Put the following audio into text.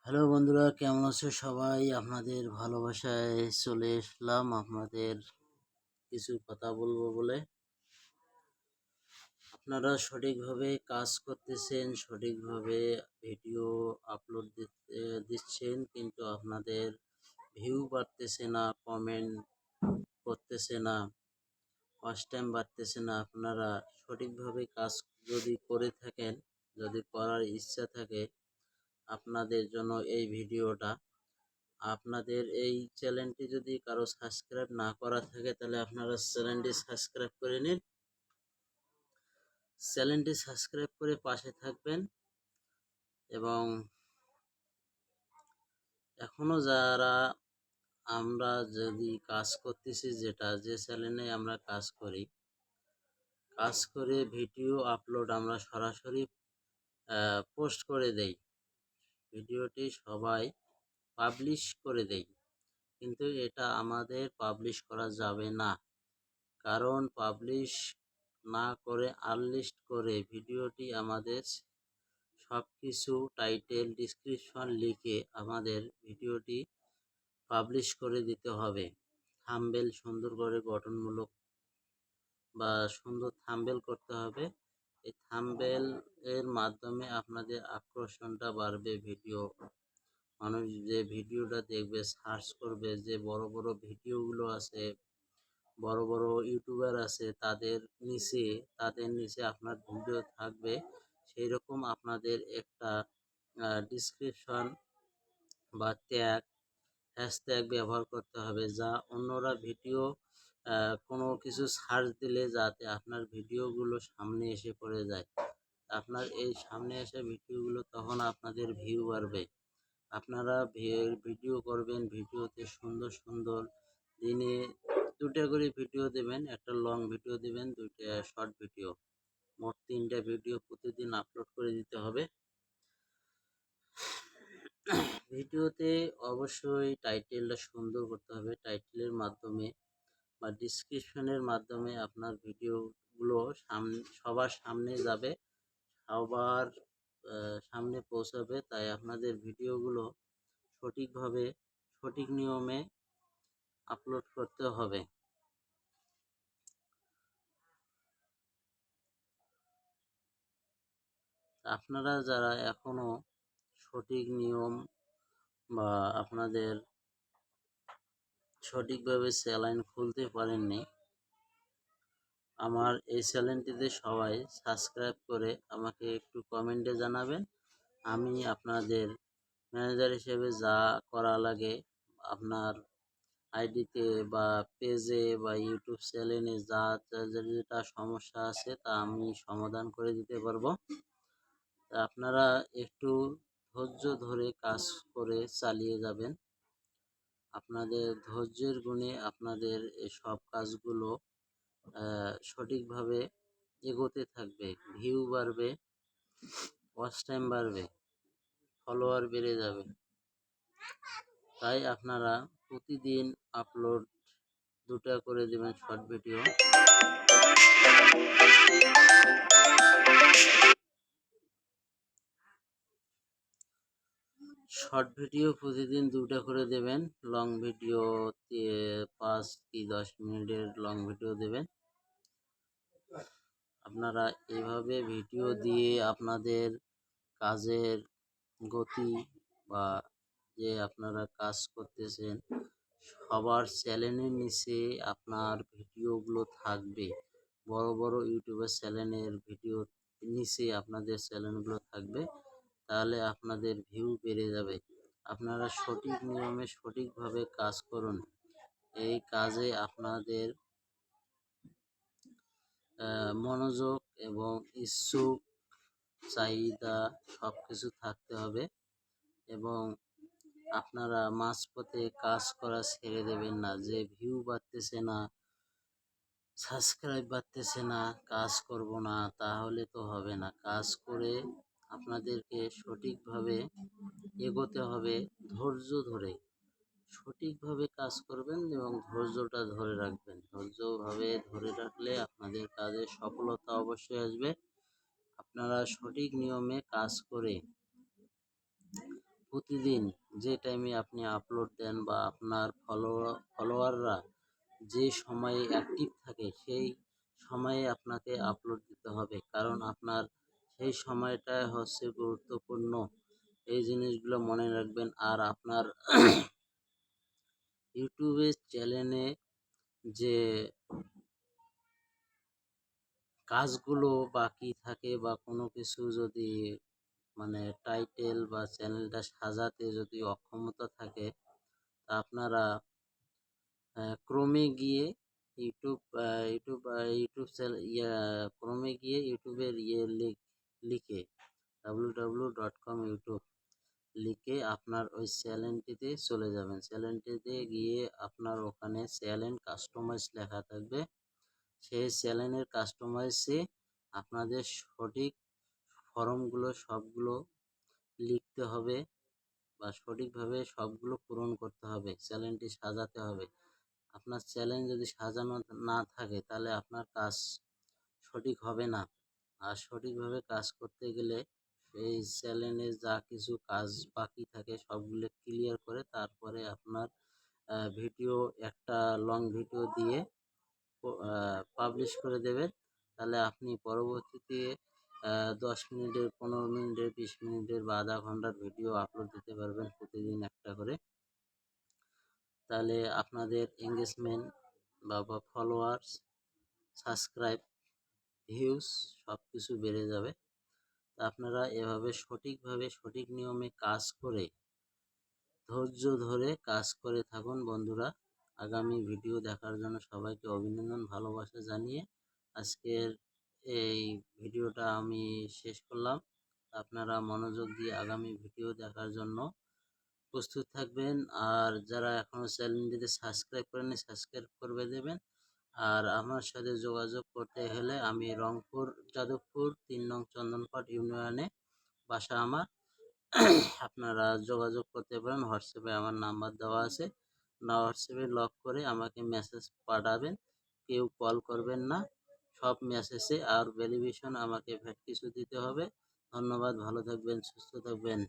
Hello বন্ধুরা, কেমন আছো সবাই? আপনাদের ভালোবাসায় চলে এসলাম আপনাদের কিছু কথা বলবো বলে। আপনারা সঠিকভাবে কাজ করতেছেন, সঠিকভাবে ভিডিও আপলোড দিচ্ছেন, কিন্তু আপনাদের ভিউ বাড়তেছে না, কমেন্ট করতেছে না, ওয়াচ টাইম বাড়তেছে না। আপনারা সঠিকভাবে কাজ যদি করে থাকেন, যদি করার ইচ্ছা থাকে, আপনাদের জন্য এই ভিডিওটা। আপনাদের এই চ্যানেলটি যদি কারো সাবস্ক্রাইব না করা থাকে, তাহলে আপনারা চ্যানেলটি সাবস্ক্রাইব করে নিন। চ্যানেলটি সাবস্ক্রাইব করে পাশে থাকবেন। এবং এখনো যারা আমরা যদি কাজ করতেছি, যে চ্যানেলে আমরা কাজ করে ভিডিও আপলোড আমরা সরাসরি পোস্ট করে দেই, ভিডিওটি সবাই পাবলিশ করে দেই, কিন্তু এটা আমাদের পাবলিশ করা যাবে না। কারণ পাবলিশ না করে আনলিস্ট করে ভিডিওটি আমাদের সব কিছু টাইটেল ডিসক্রিপশন লিখে আমাদের ভিডিওটি পাবলিশ করে দিতে হবে। থাম্বনেল সুন্দর করে গঠনমূলক বা সুন্দর থাম্বনেল করতে হবে। এই থাম্বনেল এর মাধ্যমে আপনাদের আকর্ষণটা বাড়বে। মানুষ যে ভিডিওটা দেখবে, সার্চ করবে, যে বড় বড় ভিডিওগুলো আছে, বড় বড় ইউটিউবার আছে, তাদের নিচে আপনার ভিডিও থাকবে। সেই রকম আপনাদের একটা ডিসক্রিপশন বা হ্যাশট্যাগ ব্যবহার করতে হবে, যা অন্যরা ভিডিও কোনো কিছু সার্চ দিলে যাতে আপনার ভিডিওগুলো সামনে এসে পড়ে যায়। আপনার এই সামনে আসা ভিডিওগুলো তখন আপনাদের ভিউ বাড়বে। আপনারা ভিডিও করবেন, ভিডিওতে সুন্দর সুন্দর দিনে 2টা করে ভিডিও দেবেন, একটা লং ভিডিও দেবেন, 2টা শর্ট ভিডিও, মোট 3টা ভিডিও প্রতিদিন আপলোড করে দিতে হবে। ভিডিওতে অবশ্যই টাইটেলটা সুন্দর করতে হবে। টাইটেলের মাধ্যমে বা ডিসক্রিপশনের মাধ্যমে আপনার ভিডিওগুলো সবার সামনে যাবে, সবার সামনে পৌঁছাবে। তাই আপনাদের ভিডিওগুলো সঠিকভাবে, সঠিক নিয়মে আপলোড করতে হবে। আপনারা যারা এখনো সঠিক নিয়ম বা আপনাদের সঠিকভাবে চ্যানেল খুলতে পারেননি, আমার এই চ্যানেলটিতে সবাই সাবস্ক্রাইব করে আমাকে একটু কমেন্টে জানাবেন। আমি আপনাদের ম্যানেজার হিসেবে যা করা লাগে, আপনার আইডিতে বা পেজে বা ইউটিউব চ্যানেলে যেটা সমস্যা আছে, তা আমি সমাধান করে দিতে পারবো। আপনারা একটু ধৈর্য ধরে কাজ করে চালিয়ে যাবেন। আপনাদের ধৈর্যের গুণে আপনাদের এই সব কাজগুলো সঠিকভাবে এগোতে থাকবে, ভিউ বাড়বে, ওয়াচ টাইম বাড়বে, ফলোয়ার বেড়ে যাবে। তাই আপনারা প্রতিদিন আপলোড 2টা করে দেবেন শর্ট ভিডিও। শর্ট ভিডিও প্রতিদিন 2টা করে দেবেন, লং ভিডিও 5 কি 10 মিনিটের লং ভিডিও দেবেন। আপনারা এইভাবে ভিডিও দিয়ে আপনাদের কাজের গতি বা যে আপনারা কাজ করতেছেন, সবার চ্যানেলের নিচে আপনার ভিডিওগুলো থাকবে। বড় বড় ইউটিউবের চ্যানেলের ভিডিও নিচে আপনাদের চ্যানেলগুলো থাকবে, তাহলে আপনাদের ভিউ বেড়ে যাবে। আপনারা সঠিক নিয়মে সঠিকভাবে কাজ করুন। এই কাজে আপনাদের মনোযোগ এবং ইচ্ছুক, চাহিদা সব কিছু থাকতে হবে। এবং আপনারা মাঝপথে কাজ করা ছেড়ে দেবেন না, যে ভিউ বাড়তেছে না, সাবস্ক্রাইব বাড়তেছে না, কাজ করব না, তাহলে তো হবে না। কাজ করে আপনাদেরকে সঠিকভাবে এগোতে হবে। ধৈর্য ধরে সঠিকভাবে কাজ করবেন এবং ধৈর্যটা ধরে রাখবেন। ধৈর্যভাবে ধরে রাখলে আপনাদের কাজে সফলতা অবশ্যই আসবে। আপনারা সঠিক নিয়মে কাজ করে প্রতিদিন যে টাইমে আপনি আপলোড দেন বা আপনার ফলোয়াররা যে সময়ে অ্যাক্টিভ থাকে সেই সময়ে আপনাকে আপলোড দিতে হবে, কারণ আপনার সেই সময়টা হচ্ছে গুরুত্বপূর্ণ। এই জিনিসগুলো মনে রাখবেন। আর আপনার ইউটিউবের চ্যানেলে যে কাজগুলো বাকি থাকে বা কোনো কিছু যদি মানে টাইটেল বা চ্যানেলটা সাজাতে যদি অক্ষমতা থাকে, তা আপনারা ক্রোমে গিয়ে ইউটিউব ক্রোমে গিয়ে ইউটিউবের লিখে www.com ইউটিউব লিখে আপনার ওই চ্যানেলটিতে চলে যাবেন। চ্যানেলটিতে গিয়ে আপনার ওখানে চ্যানেল কাস্টমাইজ লেখা থাকবে। সেই চ্যানেলের কাস্টমাইজে আপনাদের সঠিক ফর্মগুলো সবগুলো লিখতে হবে বা সঠিকভাবে সবগুলো পূরণ করতে হবে। চ্যানেলটি সাজাতে হবে। আপনার চ্যানেল যদি সাজানো না থাকে তাহলে আপনার কাজ সঠিক হবে না। আর সঠিকভাবে কাজ করতে গেলে সেই চ্যানেলে যা কিছু কাজ বাকি থাকে সবগুলো ক্লিয়ার করে তারপরে আপনার ভিডিও একটা লং ভিডিও দিয়ে পাবলিশ করে দেবেন। তাহলে আপনি পরবর্তীতে 10 মিনিটের, 15 মিনিটের, 20 মিনিটের বা আধা ঘন্টার ভিডিও আপলোড দিতে পারবেন প্রতিদিন একটা করে। তাহলে আপনাদের এঙ্গেজমেন্ট বা ফলোয়ার্স, সাবস্ক্রাইব, ভিউজ সব কিছু বেড়ে যাবে। তা আপনারা এভাবে সঠিকভাবে সঠিক নিয়মে কাজ করে ধৈর্য ধরে কাজ করে থাকুন বন্ধুরা। আগামী ভিডিও দেখার জন্য সবাইকে অভিনন্দন, ভালোবাসা জানিয়ে আজকের এই ভিডিওটা আমি শেষ করলাম। আপনারা মনোযোগ দিয়ে আগামী ভিডিও দেখার জন্য প্রস্তুত থাকবেন। আর যারা এখনও চ্যানেলটিতে সাবস্ক্রাইব করেনি সাবস্ক্রাইব করে দেবেন। আর আমার সাথে যোগাযোগ করতে হলে আমি রংপুর যাদবপুর 3 নং চন্দনপাট ইউনিয়নে বাসা আমার। আপনারা যোগাযোগ করতে পারেন। হোয়াটসঅ্যাপে আমার নাম্বার দেওয়া আছে। হোয়াটসঅ্যাপে লক করে আমাকে মেসেজ পাঠাবেন। কেউ কল করবেন না। সব মেসেজে আর ভেরিফিকেশন আমাকে ভ্যাট কিছু দিতে হবে। ধন্যবাদ, ভালো থাকবেন, সুস্থ থাকবেন।